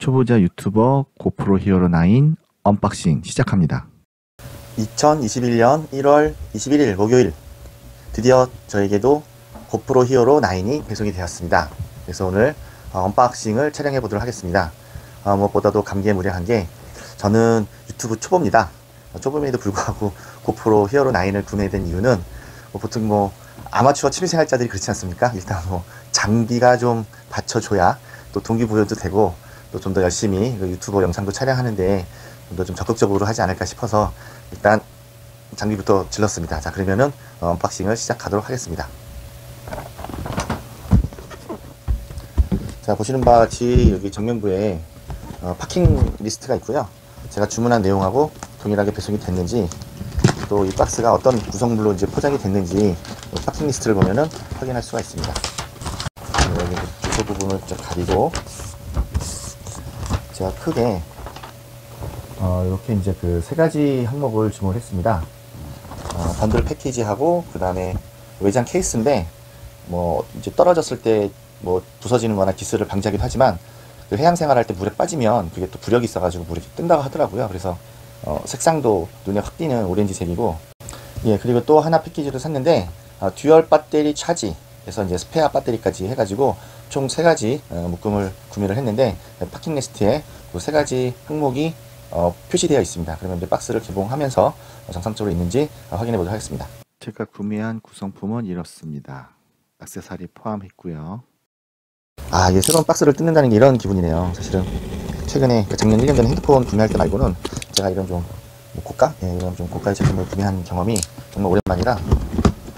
초보자 유튜버 고프로 히어로 9 언박싱 시작합니다. 2021년 1월 21일 목요일, 드디어 저에게도 고프로 히어로 9이 배송이 되었습니다. 그래서 오늘 언박싱을 촬영해 보도록 하겠습니다. 무엇보다도 감개무량한 게, 저는 유튜브 초보입니다. 초보임에도 불구하고 고프로 히어로 9을 구매된 이유는 보통 아마추어 취미생활자들이 그렇지 않습니까? 일단 장비가 좀 받쳐줘야 또 동기부여도 되고, 또 좀 더 열심히 유튜버 영상도 촬영하는데 좀 더 좀 적극적으로 하지 않을까 싶어서 일단 장비부터 질렀습니다. 자, 그러면은 언박싱을 시작하도록 하겠습니다. 자, 보시는 바와 같이 여기 정면부에 파킹 리스트가 있고요. 제가 주문한 내용하고 동일하게 배송이 됐는지, 또 이 박스가 어떤 구성물로 이제 포장이 됐는지 파킹 리스트를 보면은 확인할 수가 있습니다. 여기 주소 부분을 좀 가리고, 제가 크게 이렇게 이제 그 세 가지 항목을 주문을 했습니다. 번들 패키지하고, 그 다음에 외장 케이스인데, 이제 떨어졌을 때 부서지는 거나 기스를 방지하기도 하지만, 그 해양 생활할 때 물에 빠지면 그게 또 부력이 있어가지고 물에 뜬다고 하더라고요. 그래서 색상도 눈에 확 띄는 오렌지색이고, 예, 그리고 또 하나 패키지를 샀는데, 듀얼 배터리 차지 그래서 이제 스페어 배터리까지 해가지고 총 3가지 묶음을 구매를 했는데, 파킹 리스트에 그 3가지 항목이 표시되어 있습니다. 그러면 이제 박스를 개봉하면서 정상적으로 있는지 확인해 보도록 하겠습니다. 제가 구매한 구성품은 이렇습니다. 액세서리 포함했고요. 이게 새로운 박스를 뜯는다는 게 이런 기분이네요. 사실은 최근에 작년 1년 전에 핸드폰 구매할 때 말고는 제가 이런 좀 고가? 예, 이런 좀 고가의 제품을 구매한 경험이 정말 오랜만이라,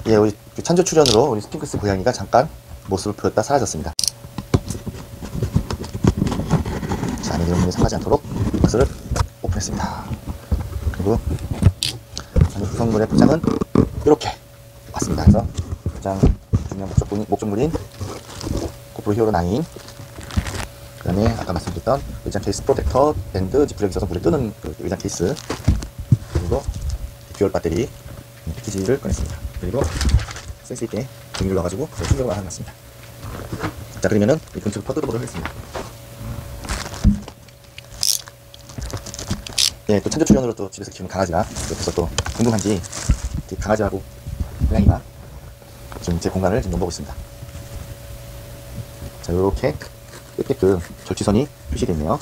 예, 우리 찬조 출연으로 우리 스핑크스 고양이가 잠깐 모습을 보였다 사라졌습니다. 자, 안에 내용물이 상하지 않도록 박스를 오픈했습니다. 그리고 안에 구성물의 포장은 이렇게 왔습니다. 그래서 가장 중요한 목적물인 고프로 히어로 9, 그 다음에 아까 말씀드렸던 외장 케이스 프로텍터, 밴드, 지프력이 있어서 물에 뜨는 그 외장 케이스, 그리고 듀얼 배터리 패키지를 꺼냈습니다. 그리고 센스있게 종이를 넣어가지고 충격을 알아놨습니다. 자, 그러면은 이 본체를 퍼들어보도록 하겠습니다. 네, 또 찬조 출연으로 또 집에서 키우는 강아지가 옆에서 또 궁금한지 강아지하고 고양이가 지금 제 공간을 지금 넘보고 있습니다. 자, 요렇게 끝에 그 절취선이 표시되어 있네요.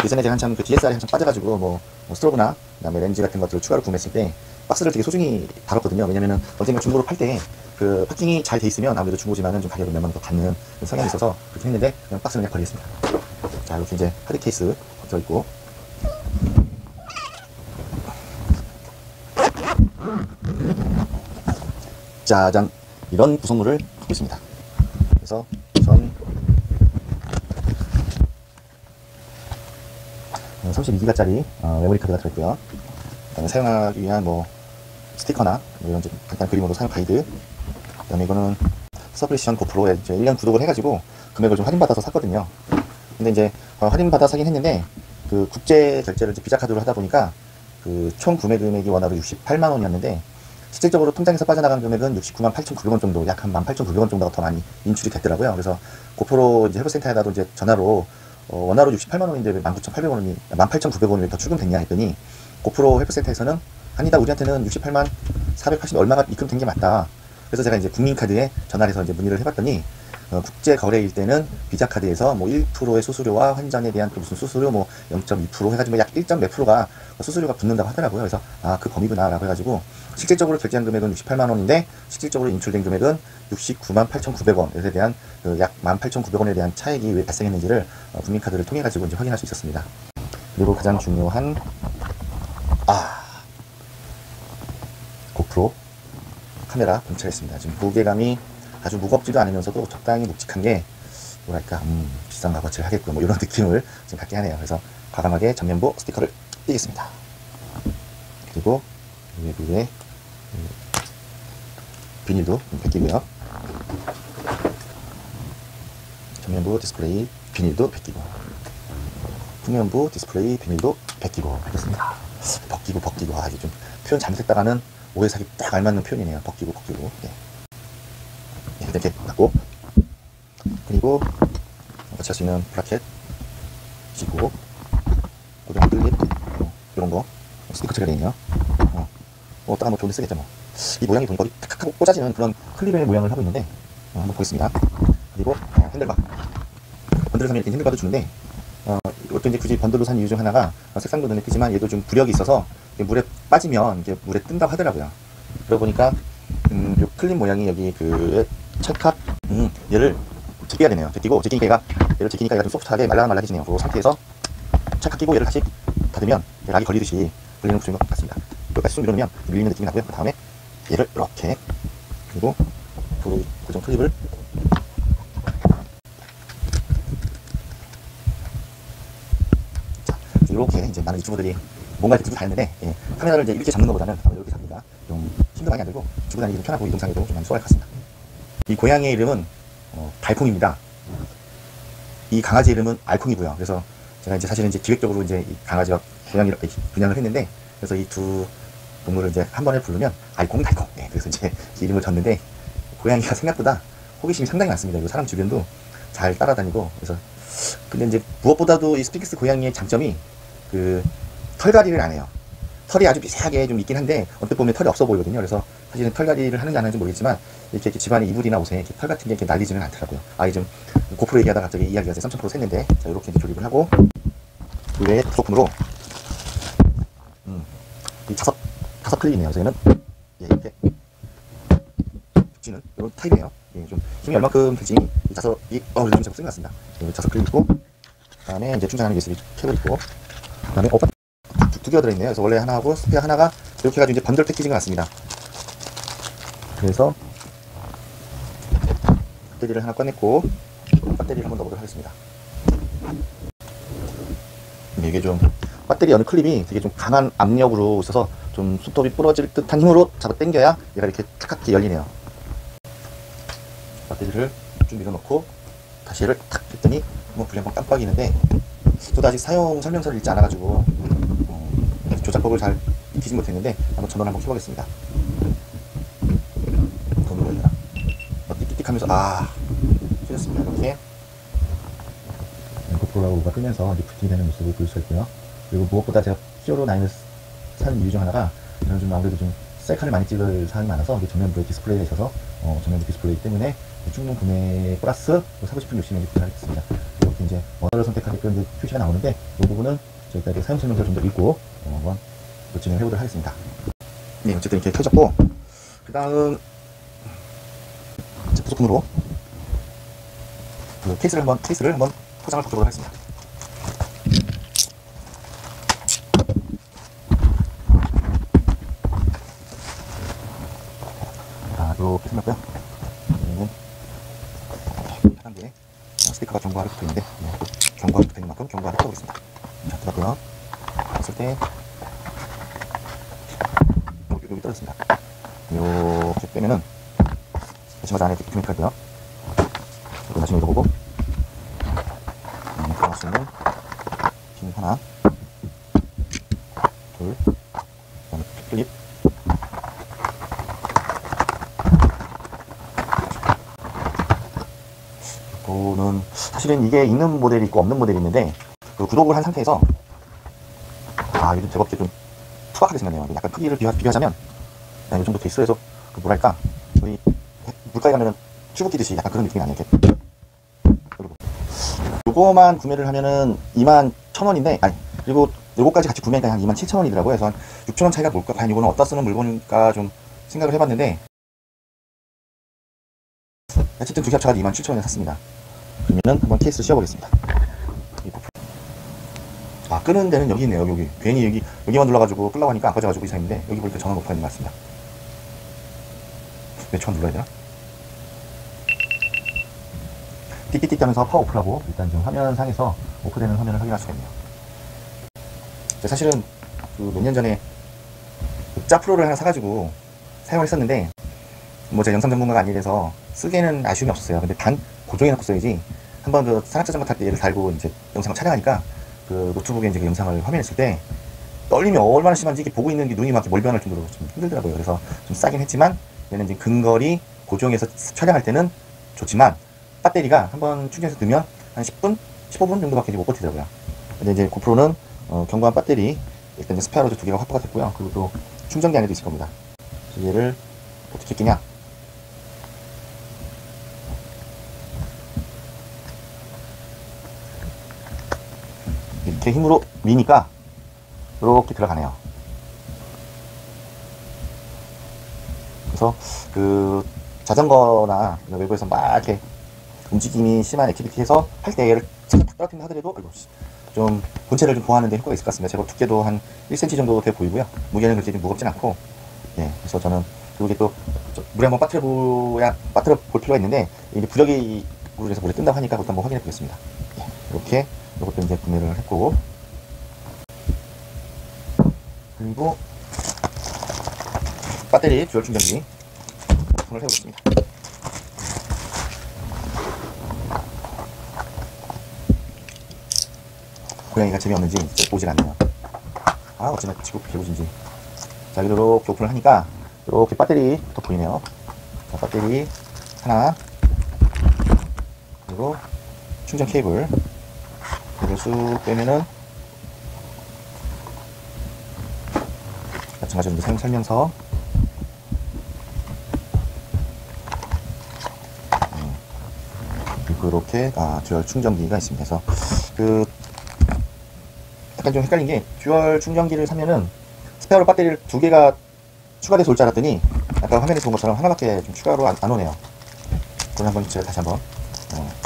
예전에 제가 한참 그 DSR이 한참 빠져가지고 스트로브나 그다음에 렌즈 같은 것들을 추가로 구매했을 때 박스를 되게 소중히 다뤘거든요. 왜냐면은 언젠가 중고로 팔 때 그 파킹이 잘 돼 있으면 아무래도 중고지만은 좀 가격을 몇만 원 더 받는 성향이 있어서 그렇게 했는데, 그냥 박스를 그냥 버리겠습니다. 자, 이렇게 이제 하드 케이스 져 있고, 짜잔, 이런 구성물을 갖고 있습니다. 그래서 우선 32기가짜리 메모리 카드가 들어있고요. 그다음에 사용하기 위한 스티커나 이런 좀 간단한 그림으로 사용 가이드, 그 다음에 이거는 서브리션 고프로에 이제 1년 구독을 해가지고 금액을 좀 할인받아서 샀거든요. 근데 이제 할인받아 사긴 했는데, 그 국제 결제를 이제 비자 카드로 하다 보니까 그 총 구매 금액이 원화로 68만 원이었는데, 실질적으로 통장에서 빠져나간 금액은 69만 8,900원 정도, 약 한 18,900원 정도가 더 많이 인출이 됐더라고요. 그래서 고프로 이제 헬로센터에다도 이제 전화로 원화로 68만 원인데 왜 19,800원이, 18,900원이 왜 더 출금됐냐 했더니, 고프로 헬로센터에서는 아니다, 우리한테는 68만 480 얼마가 입금된 게 맞다. 그래서 제가 이제 국민카드에 전화를 해서 이제 문의를 해봤더니, 국제 거래일 때는 비자 카드에서 1%의 수수료와 환전에 대한 또 무슨 수수료 0.2% 해가지고 약 1점 몇 프로가 수수료가 붙는다고 하더라고요. 그래서 그 범위구나 라고 해가지고, 실질적으로 결제한 금액은 68만 원인데 실질적으로 인출된 금액은 69만 8,900원에 대한 약 18,900원에 대한 차액이 왜 발생했는지를 국민카드를 통해 가지고 이제 확인할 수 있었습니다. 그리고 가장 중요한 고프로 카메라 검찰했습니다. 지금 무게감이 아주 무겁지도 않으면서도 적당히 묵직한 게 뭐랄까 비싼 값어치를 하겠고 이런 느낌을 지금 갖게 하네요. 그래서 과감하게 전면부 스티커를 띄겠습니다. 그리고 외부에 비닐도 벗기고요. 전면부 디스플레이 비닐도 벗기고, 후면부 디스플레이 비닐도 벗기고 하겠습니다. 벗기고 이게 좀 표현 잘못했다가는 오해 사기 딱 알맞는 표현이네요. 벗기고. 네. 이렇게 닫고, 그리고 할 수 있는 브라켓 있고, 고정 클립, 이런 거 스티커 처리가 되어 있네요. 딱 뭐 좋은데 쓰겠죠 뭐. 이 모양이 보니까 탁탁 하고 꽂아지는 그런 클립의 모양을 하고 있는데, 한번 보겠습니다. 그리고 핸들바, 번들을 사면 이렇게 핸들바도 주는데, 이것도 이제 굳이 번들로 산 이유 중 하나가 색상도 눈에 띄지만 얘도 좀 부력이 있어서 물에 빠지면 이게 물에 뜬다고 하더라고요. 그러고 보니까 요 클립 모양이 여기 그 찰칵, 얘를 제끼야 되네요. 제끼고, 제끼니까 얘를 제끼니까 얘가 좀 소프트하게 말랑말랑해지네요. 그 상태에서 찰칵 끼고 얘를 다시 닫으면 락이 걸리듯이 걸리는 구조인 것 같습니다. 여기까지 쑥 밀어놓으면 밀리는 느낌이 나고요. 그 다음에 얘를 이렇게, 그리고 고정 클립을 이렇게 이제 많은 유튜버들이 뭔가 이렇게 들고 다녔는데, 카메라를 이제 이렇게 잡는 것보다는 이렇게 잡니다. 좀 힘도 많이 안 들고 들고 다니기 좀 편하고 이동상에도 좀 많이 수월할 것 같습니다. 이 고양이의 이름은 달콩입니다. 이 강아지 이름은 알콩이고요. 그래서 제가 이제 사실은 이제 기획적으로 이제 이 강아지와 고양이를 분양을 했는데, 그래서 이 두 동물을 이제 한 번에 부르면 알콩 달콩. 그래서 이제 이름을 졌는데, 고양이가 생각보다 호기심이 상당히 많습니다. 그리고 사람 주변도 잘 따라다니고. 그래서 근데 이제 무엇보다도 이 스핑크스 고양이의 장점이 그 털갈이를 안 해요. 털이 아주 미세하게 좀 있긴 한데 언뜻 보면 털이 없어 보이거든요. 그래서 사실은 털갈이를 하는지 안 하는지 모르겠지만 이렇게 집안의 이불이나 옷에 이렇게 털 같은 게 이렇게 날리지는 않더라고요. 좀 고프로 얘기하다가 갑자기 이야기가 3,000% 샜는데, 자, 이렇게 이제 조립을 하고, 그 외에 부속품으로 이 자석 클립이네요. 그래서 얘는 이렇게 붙이는 이런 타입이에요. 좀 힘이 얼마큼 될지 이 자석이 좀 자꾸 쓴 것 같습니다. 자석 클립 있고, 그 다음에 이제 충전하는 USB 케이블 있고, 그 다음에 두 개가 들어있네요. 그래서 원래 하나하고 스페어 하나가 이렇게 해가지고 이제 번들 패키징을 왔습니다. 그래서 배터리를 하나 꺼냈고, 배터리를 한번 넣어보도록 하겠습니다. 이게 좀 배터리 어느 클립이 되게 좀 강한 압력으로 있어서 좀 손톱이 부러질 듯한 힘으로 잡아 당겨야 얘가 이렇게 탁탁 열리네요. 배터리를 좀 밀어넣고 다시 얘를 탁 했더니 불이 한번 깜빡이는데, 저도 아직 사용 설명서를 읽지 않아가지고 조작법을 잘 익히지 못했는데 한번 전원 한번 켜보겠습니다. 더 눌러야 되나? 띡띡 하면서 켜졌습니다. 이렇게 고프로라고 뭐가 뜨면서 리프팅이 되는 모습을 볼 수 있고요. 그리고 무엇보다 제가 히어로 9을 산 이유 중 하나가, 저는 좀 아무래도 좀 셀카를 많이 찍을 사항이 많아서 전면부에 디스플레이가 있어서 전면부 디스플레이 때문에 충분 구매 플러스 사고 싶은 욕심에 리프팅을 하겠습니다. 이렇게 이제 언어를 선택하게끔 이제 표시가 나오는데, 이 부분은 저희가 사용 설명서를 좀 더 읽고 한번 진행을 해보도록 하겠습니다. 네, 어쨌든 이렇게 켜졌고, 그 다음 부속품으로 그 케이스를 한번 포장을 바꾸도록 하겠습니다. 이렇게 생겼고요. 편한데 스티커가 경고하게 붙어있는데, 경고하게 붙어있는 만큼 경고하게 켜보겠습니다. 자, 들어갔고요. 했을 때 여기 떨어졌습니다. 이렇게 빼면은 마지막 안에 도큐멘트 할게요. 이거 나중에 읽어보고, 들어갈 수 있는 핀 하나, 둘, 그 다음에 클립, 이거는 사실은 이게 있는 모델이 있고 없는 모델이 있는데, 그 구독을 한 상태에서 요즘 제법 좀 투박하게 생겼네요. 약간 크기를 비교하자면 이 정도 돼 있어. 그래서 뭐랄까, 저희 물가에 가면은 튜브 끼듯이 약간 그런 느낌이 나네요. 이렇게. 그리고 요거만 구매를 하면은 21,000원인데, 그리고 요거까지 같이 구매하니까 한 27,000원이더라고요. 그래서 한 6,000원 차이가 뭘까? 과연 이거는 어디다 쓰는 물건일까 좀 생각을 해봤는데, 어쨌든 두 개 합쳐가 27,000원에 샀습니다. 그러면은 한번 케이스를 씌워보겠습니다. 끄는 데는 여기 있네요. 여기 괜히 여기만 눌러가지고 끄려고 하니까 안 꺼져가지고 이상했는데, 여기 보니까 전원 버튼이 있는 것 같습니다. 몇 초간 눌러야 되나? 띠띠띠 하면서 파워 오프라고 일단 좀 화면상에서 오프되는 화면을 확인할 수가 있네요. 사실은 그 몇 년 전에 짜 프로를 하나 사가지고 사용을 했었는데, 제가 영상 전문가가 아니라서 쓰기에는 아쉬움이 없었어요. 근데 단 고정해놓고 써야지, 한번 그 산악자전거 탈 때 얘를 달고 이제 영상을 촬영하니까 그 노트북에 이제 그 영상을 화면했을 때 떨림이 얼마나 심한지 이게 보고 있는 게 눈이 막 몰변할 정도로 좀 힘들더라고요. 그래서 좀 싸긴 했지만, 얘는 이제 근거리 고정해서 촬영할 때는 좋지만, 배터리가 한번 충전해서 넣으면 한 10분? 15분 정도밖에 못 버티더라고요. 근데 이제 고프로는 견고한 배터리, 일단 이제 스페어 로드 2개가 확보가 됐고요. 그리고 또 충전기 안에도 있을 겁니다. 그래서 얘를 어떻게 끼냐? 이렇게 힘으로 미니까 이렇게 들어가네요. 그래서 그 자전거나 외부에서 막 이렇게 움직임이 심한 액티비티에서 할 때 얘를 착 떨어뜨린다 하더라도 좀 본체를 좀 보호하는 데 효과가 있을 것 같습니다. 제법 두께도 한 1cm 정도 돼 보이고요. 무게는 그렇게 좀 무겁진 않고, 예, 그래서 저는 그리고 이게 또 물에 한번 빠뜨려 볼 필요가 있는데 이게 부적이 물에서 물에 뜬다고 하니까 그것도 한번 확인해 보겠습니다. 예, 이렇게 이것도 이제 구매를 했고, 그리고 배터리 듀얼 충전기 오픈을 해보겠습니다. 고양이가 재미없는지 보질 않네요. 아, 어찌나 지금 개구진지. 자, 이렇게 오픈을 하니까 이렇게 배터리부터 보이네요. 자, 배터리 하나, 그리고 충전 케이블 이걸 쑥 빼면은 마찬가지로 사용 설명서, 그리고 이렇게 듀얼 충전기가 있습니다. 그래서 그 약간 좀 헷갈린 게 듀얼 충전기를 사면은 스페어로 배터리를 2개가 추가돼서 올 줄 알았더니 아까 화면에서 본 것처럼 하나밖에 좀 추가로 안 오네요. 그걸 한번 제가 다시 한번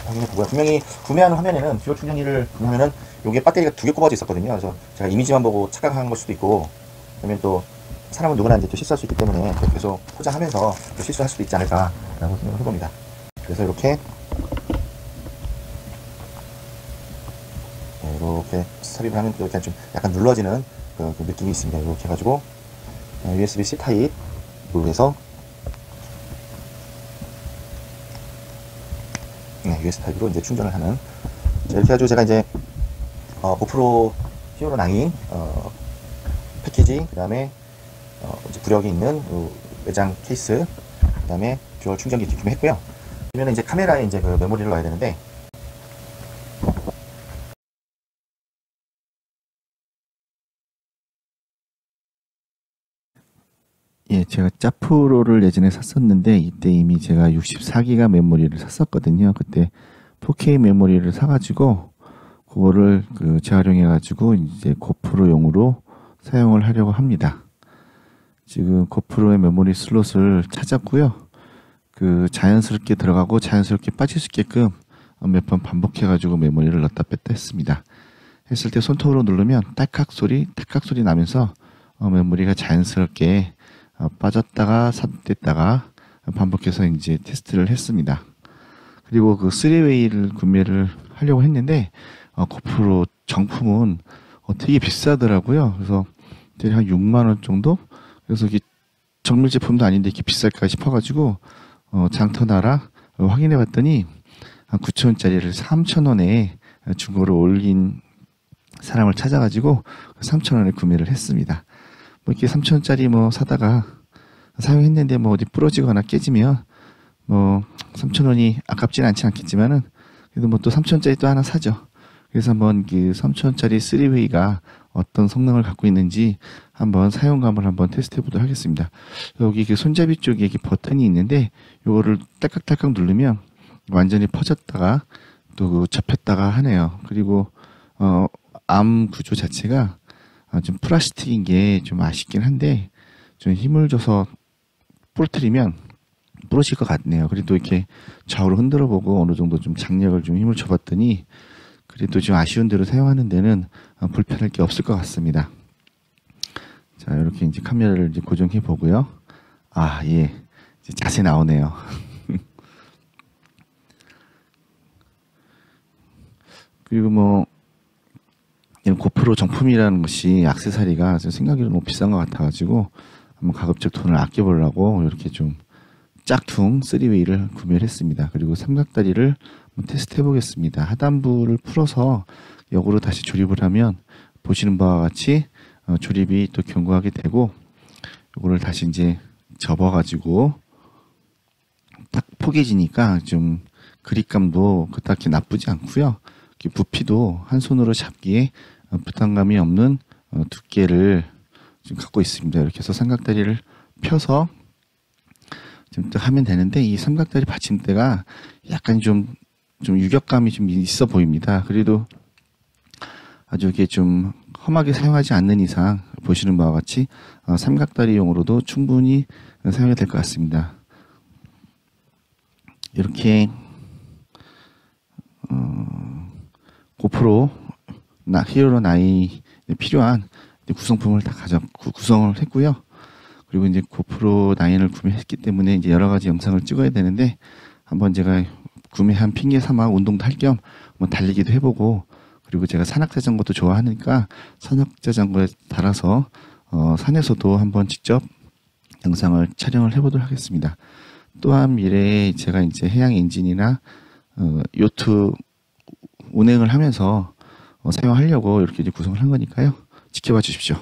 확인해 보고요. 분명히 구매하는 화면에는 듀얼 충전기를 보면은 여기에 배터리가 2개 꼽아져 있었거든요. 그래서 제가 이미지만 보고 착각한 걸 수도 있고, 그러면 또 사람은 누구나 이제 또 실수할 수 있기 때문에 계속 포장하면서 또 실수할 수도 있지 않을까라고 생각을 해봅니다. 그래서 이렇게 삽입을 하면 또 이렇게 좀 약간 눌러지는 그 느낌이 있습니다. 이렇게 해가지고 USB-C 타입으로 해서 USB 타입으로 이제 충전을 하는. 자, 이렇게 해가지고 제가 이제 고프로 히어로 9 패키지, 그 다음에 이제 부력이 있는 외장 케이스, 그 다음에 듀얼 충전기 구매했고요. 그러면 이제 카메라에 이제 그 메모리를 넣어야 되는데, 예, 제가 짜프로를 예전에 샀었는데 이때 이미 제가 64기가 메모리를 샀었거든요. 그때 4K 메모리를 사가지고 그거를 재활용해가지고 이제 고프로용으로 사용을 하려고 합니다. 지금 고프로의 메모리 슬롯을 찾았고요. 자연스럽게 들어가고 자연스럽게 빠질 수 있게끔 몇 번 반복해가지고 메모리를 넣었다 뺐다 했습니다. 했을 때 손톱으로 누르면 딸깍 소리 나면서 메모리가 자연스럽게 빠졌다가 삽입됐다가 반복해서 이제 테스트를 했습니다. 그리고 그 3웨이를 구매를 하려고 했는데 고프로 정품은 되게 비싸더라고요. 그래서 한 6만원 정도? 그래서 이게 정밀 제품도 아닌데 이렇게 비쌀까 싶어가지고 장터나라 확인해 봤더니 한 9,000원짜리를 3,000원에 중고로 올린 사람을 찾아가지고 3,000원에 구매를 했습니다. 뭐 이렇게 3,000원짜리 뭐 사다가 사용했는데 뭐 어디 부러지거나 깨지면 뭐 3,000원이 아깝진 않지 않겠지만은 그래도 뭐 또 3,000원짜리 또 하나 사죠. 그래서 한번 그 3,000원짜리 3웨이가 어떤 성능을 갖고 있는지 한번 사용감을 한번 테스트해 보도록 하겠습니다. 여기 그 손잡이 쪽에 이렇게 버튼이 있는데 요거를 딸깍딸깍 누르면 완전히 퍼졌다가 또 접혔다가 하네요. 그리고 암 구조 자체가 좀 플라스틱인 게 좀 아쉽긴 한데 좀 힘을 줘서 부러뜨리면 부러질 것 같네요. 그래도 이렇게 좌우로 흔들어 보고 어느 정도 좀 장력을 좀 힘을 줘봤더니 그래도 좀 아쉬운 대로 사용하는 데는 불편할 게 없을 것 같습니다. 자, 이렇게 이제 카메라를 이제 고정해 보고요. 예, 이제 자세 나오네요. 그리고 뭐 이런 고프로 정품이라는 것이 액세서리가 생각으로 너무 비싼 것 같아가지고 한번 가급적 돈을 아껴보려고 이렇게 좀 짝퉁 3웨이를 구매를 했습니다. 그리고 삼각다리를 한번 테스트 해보겠습니다. 하단부를 풀어서 역으로 다시 조립을 하면 보시는 바와 같이 조립이 또 견고하게 되고, 이거를 다시 이제 접어가지고 딱 포개지니까 좀 그립감도 그닥 나쁘지 않고요. 부피도 한 손으로 잡기에 부담감이 없는 두께를 지금 갖고 있습니다. 이렇게 해서 삼각다리를 펴서 지금 딱 하면 되는데, 이 삼각다리 받침대가 약간 좀 유격감이 좀 있어 보입니다. 그래도 아주 이게 좀 험하게 사용하지 않는 이상 보시는 바와 같이 삼각다리용으로도 충분히 사용이 될 것 같습니다. 이렇게 고프로 히어로 9에 필요한 구성품을 다 구성을 했고요. 그리고 이제 고프로 9을 구매했기 때문에 이제 여러 가지 영상을 찍어야 되는데, 한번 제가 구매한 핑계 삼아 운동도 할 겸 달리기도 해보고, 그리고 제가 산악자전거도 좋아하니까 산악자전거에 달아서 산에서도 한번 직접 영상을 촬영을 해보도록 하겠습니다. 또한 미래에 제가 이제 해양 엔진이나 요트 운행을 하면서 사용하려고 이렇게 이제 구성을 한 거니까요. 지켜봐 주십시오.